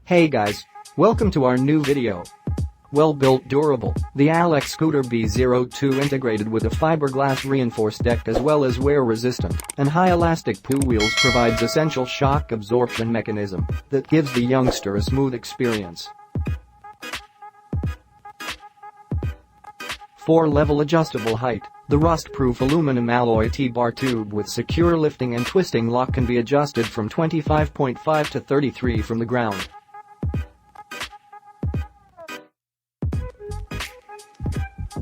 Hey guys, welcome to our new video. Well-built, durable, the Allek scooter B02 integrated with a fiberglass reinforced deck as well as wear-resistant and high-elastic PU wheels provides essential shock absorption mechanism that gives the youngster a smooth experience. 4-level adjustable height. The rust-proof aluminum alloy T-bar tube with secure lifting and twisting lock can be adjusted from 25.5 to 33 from the ground.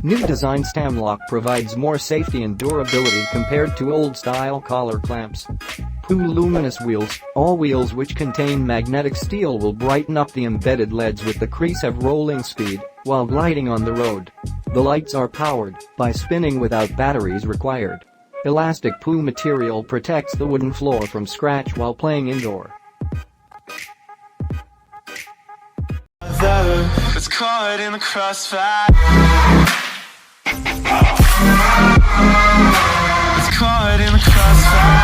New design stem lock provides more safety and durability compared to old-style collar clamps. PU luminous wheels. All wheels which contain magnetic steel will brighten up the embedded LEDs with the crease of rolling speed while gliding on the road. The lights are powered by spinning without batteries required. Elastic PU material protects the wooden floor from scratch while playing indoor. It's caught in the crossfire. It's caught in the crossfire.